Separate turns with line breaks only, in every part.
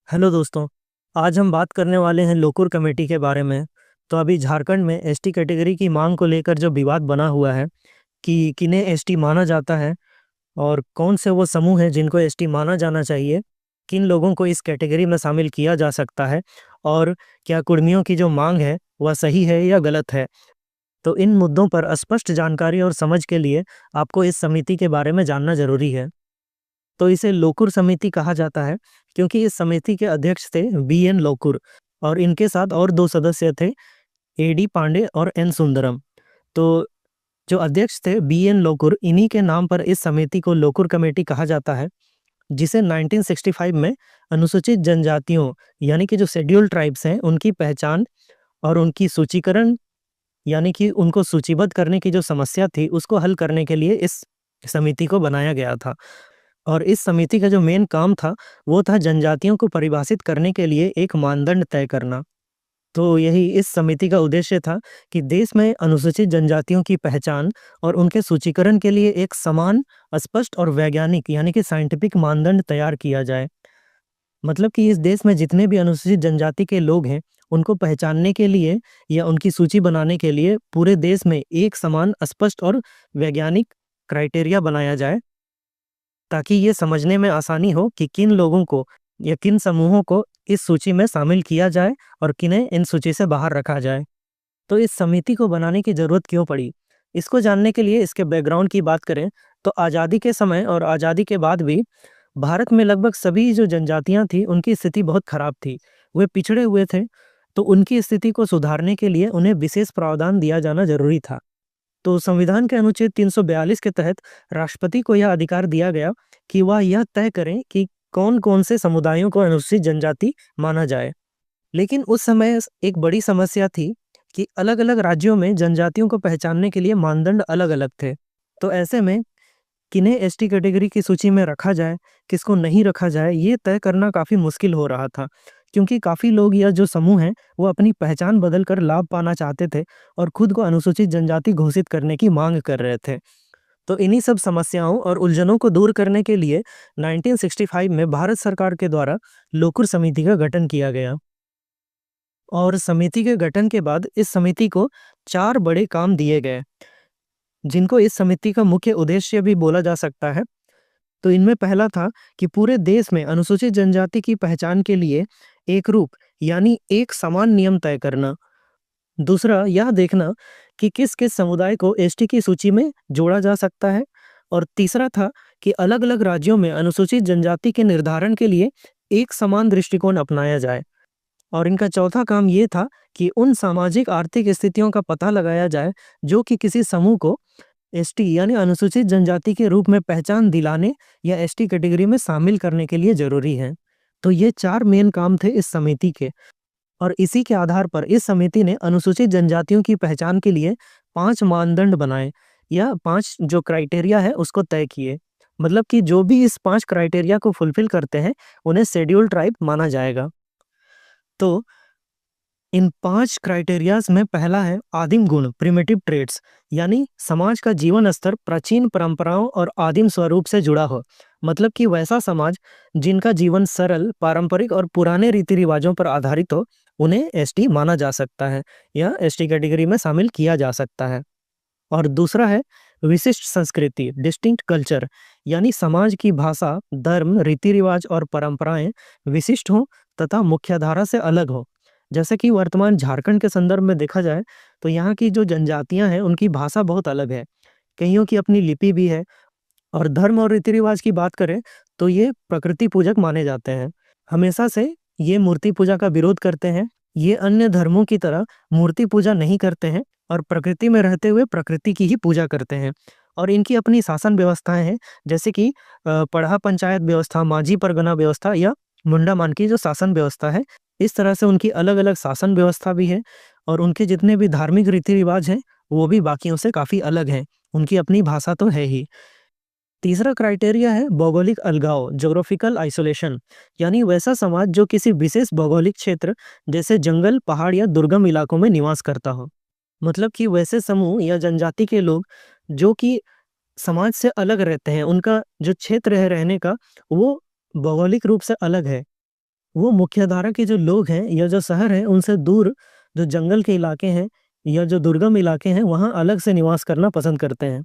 Hello दोस्तों। आज हम बात करने वाले हैं लोकुर कमेटी के बारे में। तो अभी झारखंड में एसटी कैटेगरी की मांग को लेकर जो विवाद बना हुआ है कि किन्हें एसटी माना जाता है और कौन से वो समूह हैं जिनको एसटी माना जाना चाहिए, किन लोगों को इस कैटेगरी में शामिल किया जा सकता है और क्या कुर्मियों की जो मांग है वह सही है या गलत है। तो इन मुद्दों पर स्पष्ट जानकारी और समझ के लिए आपको इस समिति के बारे में जानना जरूरी है। तो इसे लोकुर समिति कहा जाता है क्योंकि इस समिति के अध्यक्ष थे बी.एन. लोकुर और इनके साथ और दो सदस्य थे, ए.डी. पांडे और एन. सुंदरम। तो जो अध्यक्ष थे बी.एन. लोकुर, इन्हीं के नाम पर इस समिति को लोकुर कमेटी कहा जाता है, जिसे 1965 में अनुसूचित जनजातियों यानी कि जो शेड्यूल्ड ट्राइब्स हैं उनकी पहचान और उनकी सूचीकरण यानी कि उनको सूचीबद्ध करने की जो समस्या थी उसको हल करने के लिए इस समिति को बनाया गया था। और इस समिति का जो मेन काम था वो था जनजातियों को परिभाषित करने के लिए एक मानदंड तय करना। तो यही इस समिति का उद्देश्य था कि देश में अनुसूचित जनजातियों की पहचान और उनके सूचीकरण के लिए एक समान, स्पष्ट और वैज्ञानिक यानी कि साइंटिफिक मानदंड तैयार किया जाए। मतलब कि इस देश में जितने भी अनुसूचित जनजाति के लोग हैं, उनको पहचानने के लिए या उनकी सूची बनाने के लिए पूरे देश में एक समान, स्पष्ट और वैज्ञानिक क्राइटेरिया बनाया जाए, ताकि ये समझने में आसानी हो कि किन लोगों को या किन समूहों को इस सूची में शामिल किया जाए और किन्हें इन सूची से बाहर रखा जाए। तो इस समिति को बनाने की जरूरत क्यों पड़ी? इसको जानने के लिए इसके बैकग्राउंड की बात करें तो आज़ादी के समय और आज़ादी के बाद भी भारत में लगभग सभी जो जनजातियां थी उनकी स्थिति बहुत खराब थी। वे पिछड़े हुए थे, तो उनकी स्थिति को सुधारने के लिए उन्हें विशेष प्रावधान दिया जाना जरूरी था। तो संविधान के अनुच्छेद 342 के तहत राष्ट्रपति को यह अधिकार दिया गया कि वह यह तय करें कि कौन-कौन से समुदायों को अनुसूचित जनजाति माना जाए। लेकिन उस समय एक बड़ी समस्या थी कि अलग-अलग राज्यों में जनजातियों को पहचानने के लिए मानदंड अलग-अलग थे। तो ऐसे में किन्हें एसटी कैटेगरी की सूची में रखा जाए, किसको नहीं रखा जाए, ये तय करना काफ़ी मुश्किल हो रहा था। क्योंकि काफ़ी लोग या जो समूह हैं, वो अपनी पहचान बदलकर लाभ पाना चाहते थे और खुद को अनुसूचित जनजाति घोषित करने की मांग कर रहे थे। तो इन्हीं सब समस्याओं और उलझनों को दूर करने के लिए 1965 में भारत सरकार के द्वारा लोकुर समिति का गठन किया गया। और समिति के गठन के बाद इस समिति को 4 बड़े काम दिए गए, जिनको इस समिति का मुख्य उद्देश्य भी बोला जा सकता है। तो इनमें पहला था कि पूरे देश में अनुसूचित जनजाति की पहचान के लिए एक रूप यानी एक समान नियम तय करना। दूसरा, यह देखना कि किस-किस समुदाय को एसटी की सूची में जोड़ा जा सकता है। और तीसरा था कि अलग-अलग राज्यों में अनुसूचित जनजाति के निर्धारण के लिए एक समान दृष्टिकोण अपनाया जाए। और इनका चौथा काम ये था कि उन सामाजिक आर्थिक स्थितियों का पता लगाया जाए जो कि किसी समूह को एसटी यानी अनुसूचित जनजाति के रूप में पहचान दिलाने या एसटी कैटेगरी में शामिल करने के लिए जरूरी है। तो ये 4 मेन काम थे इस समिति के। और इसी के आधार पर इस समिति ने अनुसूचित जनजातियों की पहचान के लिए 5 मानदंड बनाए या 5 जो क्राइटेरिया है उसको तय किए। मतलब कि जो भी इस 5 क्राइटेरिया को फुलफिल करते हैं उन्हें शेड्यूल्ड ट्राइब माना जाएगा। तो इन 5 क्राइटेरियाज में पहला है आदिम गुण, प्रिमिटिव ट्रेड्स, यानी समाज का जीवन स्तर प्राचीन परंपराओं और आदिम स्वरूप से जुड़ा हो। मतलब कि वैसा समाज जिनका जीवन सरल, पारंपरिक और पुराने रीति रिवाजों पर आधारित हो, उन्हें एसटी माना जा सकता है या एसटी कैटेगरी में शामिल किया जा सकता है। और दूसरा है विशिष्ट संस्कृति, डिस्टिंक्ट कल्चर, यानी समाज की भाषा, धर्म, रीति रिवाज और परंपराएं विशिष्ट हों तथा मुख्यधारा से अलग हो। जैसे कि वर्तमान झारखंड के संदर्भ में देखा जाए तो यहाँ की जो जनजातियां हैं उनकी भाषा बहुत अलग है, कईयों की अपनी लिपि भी है। और धर्म और रीति रिवाज की बात करें तो ये प्रकृति पूजक माने जाते हैं। हमेशा से ये मूर्ति पूजा का विरोध करते हैं। ये अन्य धर्मों की तरह मूर्ति पूजा नहीं करते हैं और प्रकृति में रहते हुए प्रकृति की ही पूजा करते हैं। और इनकी अपनी शासन व्यवस्थाएं हैं, जैसे कि पढ़ा पंचायत व्यवस्था, माझी परगना व्यवस्था या मुंडा मान की जो शासन व्यवस्था है। इस तरह से उनकी अलग-अलग शासन व्यवस्था भी है और उनके जितने भी धार्मिक रीति रिवाज हैं वो भी बाकियों से काफी अलग हैं। उनकी अपनी भाषा तो है ही। तीसरा क्राइटेरिया है भौगोलिक अलगाव, ज्योग्राफिकल आइसोलेशन, यानी वैसा समाज जो किसी विशेष भौगोलिक क्षेत्र जैसे जंगल, पहाड़ या दुर्गम इलाकों में निवास करता हो। मतलब कि वैसे समूह या जनजाति के लोग जो कि समाज से अलग रहते हैं, उनका जो क्षेत्र है रहने का वो भौगोलिक रूप से अलग है। वो मुख्यधारा के जो लोग हैं या जो शहर हैं उनसे दूर जो जंगल के इलाके हैं या जो दुर्गम इलाके हैं वहाँ अलग से निवास करना पसंद करते हैं।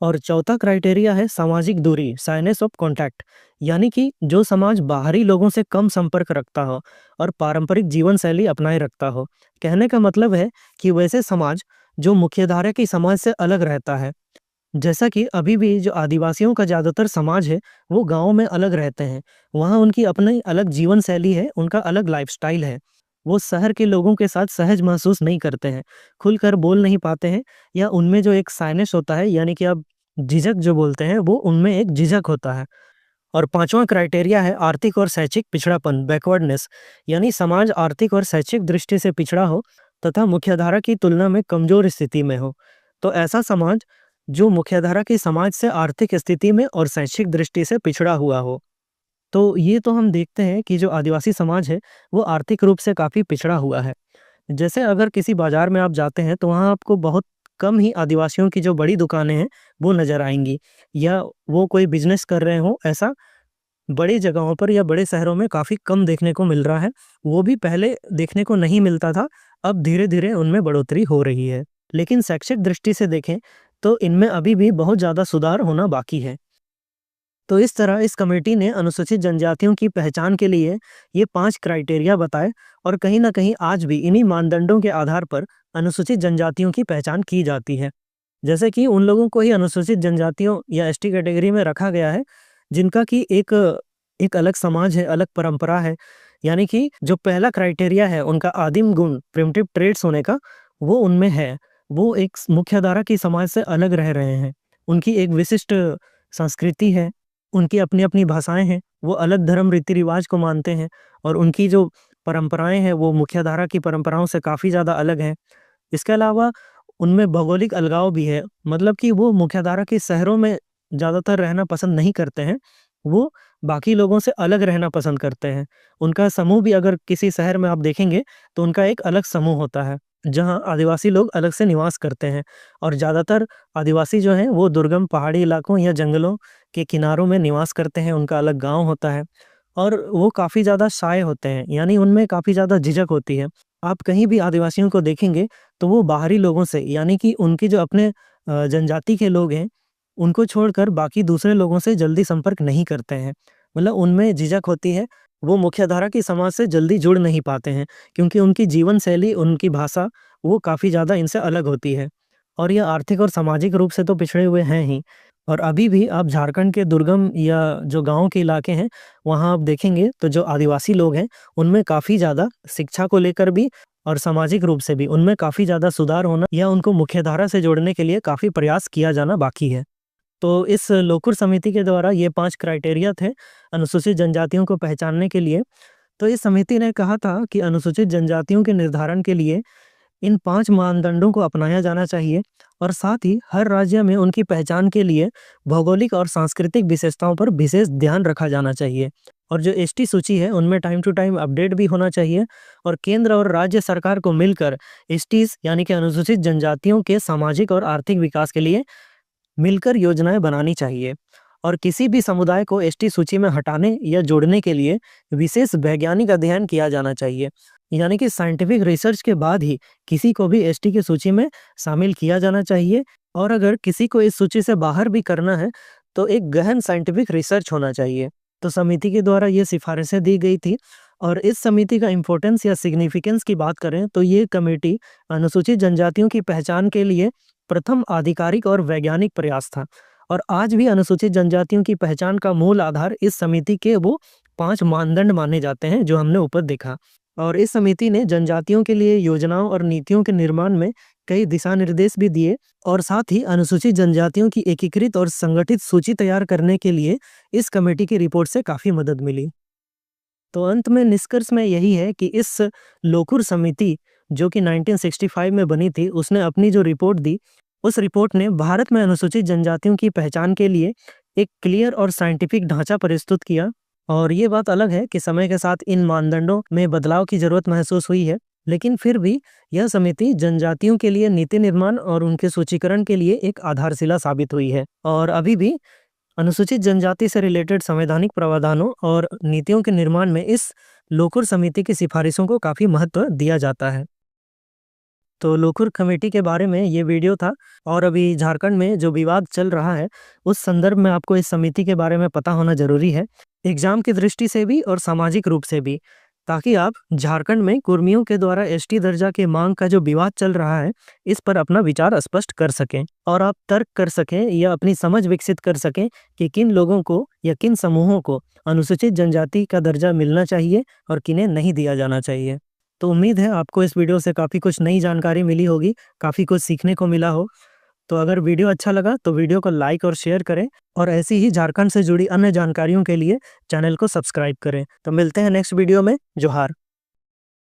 और चौथा क्राइटेरिया है सामाजिक दूरी, साइनेस ऑफ कॉन्टैक्ट, यानी कि जो समाज बाहरी लोगों से कम संपर्क रखता हो और पारंपरिक जीवन शैली अपनाए रखता हो। कहने का मतलब है कि वैसे समाज जो मुख्यधारा की समाज से अलग रहता है। जैसा कि अभी भी जो आदिवासियों का ज़्यादातर समाज है, वो गाँव में अलग रहते हैं। वहाँ उनकी अपनी अलग जीवन शैली है, उनका अलग लाइफ़स्टाइल है। वो शहर के लोगों के साथ सहज महसूस नहीं करते हैं, खुलकर बोल नहीं पाते हैं या उनमें जो एक साइनेस होता है यानी कि आप झिझक जो बोलते हैं, वो उनमें एक झिझक होता है। और पाँचवाँ क्राइटेरिया है आर्थिक और शैक्षिक पिछड़ापन, बैकवर्डनेस, यानी समाज आर्थिक और शैक्षिक दृष्टि से पिछड़ा हो तथा मुख्यधारा की तुलना में कमज़ोर स्थिति में हो। तो ऐसा समाज जो मुख्यधारा की समाज से आर्थिक स्थिति में और शैक्षिक दृष्टि से पिछड़ा हुआ हो। तो ये तो हम देखते हैं कि जो आदिवासी समाज है, वो आर्थिक रूप से काफ़ी पिछड़ा हुआ है। जैसे अगर किसी बाज़ार में आप जाते हैं, तो वहाँ आपको बहुत कम ही आदिवासियों की जो बड़ी दुकानें हैं, वो नज़र आएँगी या वो कोई बिज़नेस कर रहे हों, ऐसा बड़ी जगहों पर या बड़े शहरों में काफ़ी कम देखने को मिल रहा है। वो भी पहले देखने को नहीं मिलता था, अब धीरे-धीरे उनमें बढ़ोतरी हो रही है। लेकिन शैक्षिक दृष्टि से देखें, तो इनमें अभी भी बहुत ज़्यादा सुधार होना बाकी है। तो इस तरह इस कमेटी ने अनुसूचित जनजातियों की पहचान के लिए ये 5 क्राइटेरिया बताए और कहीं न कहीं आज भी इन्हीं मानदंडों के आधार पर अनुसूचित जनजातियों की पहचान की जाती है। जैसे कि उन लोगों को ही अनुसूचित जनजातियों या एसटी कैटेगरी में रखा गया है, जिनका कि एक एक अलग समाज है, अलग परंपरा है। यानी कि जो पहला क्राइटेरिया है उनका आदिम गुण, प्रिमिटिव ट्रेट्स होने का, वो उनमें है। वो एक मुख्यधारा की समाज से अलग रह रहे हैं। उनकी एक विशिष्ट संस्कृति है, उनकी अपनी-अपनी भाषाएँ हैं, वो अलग धर्म रीति-रिवाज को मानते हैं और उनकी जो परंपराएँ हैं, वो मुख्यधारा की परंपराओं से काफ़ी ज़्यादा अलग हैं। इसके अलावा उनमें भौगोलिक अलगाव भी है, मतलब कि वो मुख्यधारा के शहरों में ज़्यादातर रहना पसंद नहीं करते हैं, वो बाकी लोगों से अलग रहना पसंद करते हैं। उनका समूह भी अगर किसी शहर में आप देखेंगे, तो उनका एक अलग समूह होता है, जहाँ आदिवासी लोग अलग से निवास करते हैं और ज़्यादातर आदिवासी जो हैं, वो दुर्गम पहाड़ी इलाकों या जंगलों के किनारों में निवास करते हैं, उनका अलग गाँव होता है और वो काफ़ी ज़्यादा शाय होते हैं, यानी उनमें काफ़ी ज़्यादा झिझक होती है। आप कहीं भी आदिवासियों को देखेंगे, तो वो बाहरी लोगों से यानी कि उनके जो अपने जनजाति के लोग हैं, उनको छोड़कर बाकी दूसरे लोगों से जल्दी संपर्क नहीं करते हैं। मतलब उनमें झिझक होती है, वो मुख्यधारा की समाज से जल्दी जुड़ नहीं पाते हैं, क्योंकि उनकी जीवन शैली, उनकी भाषा, वो काफ़ी ज़्यादा इनसे अलग होती है। और ये आर्थिक और सामाजिक रूप से तो पिछड़े हुए हैं ही। और अभी भी आप झारखंड के दुर्गम या जो गाँव के इलाके हैं, वहाँ आप देखेंगे तो जो आदिवासी लोग हैं, उनमें काफ़ी ज़्यादा शिक्षा को लेकर भी और सामाजिक रूप से भी उनमें काफ़ी ज़्यादा सुधार होना या उनको मुख्यधारा से जोड़ने के लिए काफ़ी प्रयास किया जाना बाकी है। तो इस लोकुर समिति के द्वारा ये 5 क्राइटेरिया थे अनुसूचित जनजातियों को पहचानने के लिए। तो इस समिति ने कहा था कि अनुसूचित जनजातियों के निर्धारण के लिए इन 5 मानदंडों को अपनाया जाना चाहिए और साथ ही हर राज्य में उनकी पहचान के लिए भौगोलिक और सांस्कृतिक विशेषताओं पर विशेष ध्यान रखा जाना चाहिए। और जो एसटी सूची है उनमें टाइम टू टाइम अपडेट भी होना चाहिए और केंद्र और राज्य सरकार को मिलकर एसटीज यानी कि अनुसूचित जनजातियों के सामाजिक और आर्थिक विकास के लिए मिलकर योजनाएं बनानी चाहिए। और किसी भी समुदाय को एसटी सूची में हटाने या जोड़ने के लिए विशेष वैज्ञानिक अध्ययन किया जाना चाहिए, यानी कि साइंटिफिक रिसर्च के बाद ही किसी को भी एसटी की सूची में शामिल किया जाना चाहिए। और अगर किसी को इस सूची से बाहर भी करना है तो एक गहन साइंटिफिक रिसर्च होना चाहिए। तो समिति के द्वारा ये सिफारिशें दी गई थी। और इस समिति का इम्पोर्टेंस या सिग्निफिकेंस की बात करें तो ये कमेटी अनुसूचित जनजातियों की पहचान के लिए प्रथम आधिकारिक और वैज्ञानिक प्रयास था। और आज भी अनुसूचित जनजातियों की पहचान का मूल आधार इस समिति के वो 5 मानदंड माने जाते हैं जो हमने ऊपर देखा। और इस समिति ने जनजातियों के लिए योजनाओं और नीतियों के निर्माण में कई दिशा निर्देश भी दिए और साथ ही अनुसूचित जनजातियों की एकीकृत और संगठित सूची तैयार करने के लिए इस कमेटी की रिपोर्ट से काफ़ी मदद मिली। तो अंत में निष्कर्ष में यही है कि इस लोकुर समिति जो कि 1965 में बनी थी, उसने अपनी जो रिपोर्ट दी, उस रिपोर्ट ने भारत में अनुसूचित जनजातियों की पहचान के लिए एक क्लियर और साइंटिफिक ढांचा प्रस्तुत किया। और ये बात अलग है कि समय के साथ इन मानदंडों में बदलाव की जरूरत महसूस हुई है, लेकिन फिर भी यह समिति जनजातियों के लिए नीति निर्माण और उनके सूचीकरण के लिए एक आधारशिला साबित हुई है। और अभी भी अनुसूचित जनजाति से रिलेटेड संवैधानिक प्रावधानों और नीतियों के निर्माण में इस लोकुर समिति की सिफारिशों को काफ़ी महत्व दिया जाता है। तो लोकुर कमेटी के बारे में ये वीडियो था और अभी झारखंड में जो विवाद चल रहा है, उस संदर्भ में आपको इस समिति के बारे में पता होना ज़रूरी है, एग्ज़ाम की दृष्टि से भी और सामाजिक रूप से भी, ताकि आप झारखंड में कुर्मियों के द्वारा एसटी दर्जा की मांग का जो विवाद चल रहा है, इस पर अपना विचार स्पष्ट कर सकें और आप तर्क कर सकें या अपनी समझ विकसित कर सकें कि किन लोगों को या किन समूहों को अनुसूचित जनजाति का दर्जा मिलना चाहिए और किन्हें नहीं दिया जाना चाहिए। तो उम्मीद है आपको इस वीडियो से काफ़ी कुछ नई जानकारी मिली होगी, काफ़ी कुछ सीखने को मिला हो। तो अगर वीडियो अच्छा लगा तो वीडियो को लाइक और शेयर करें और ऐसी ही झारखंड से जुड़ी अन्य जानकारियों के लिए चैनल को सब्सक्राइब करें। तो मिलते हैं नेक्स्ट वीडियो में। जोहार।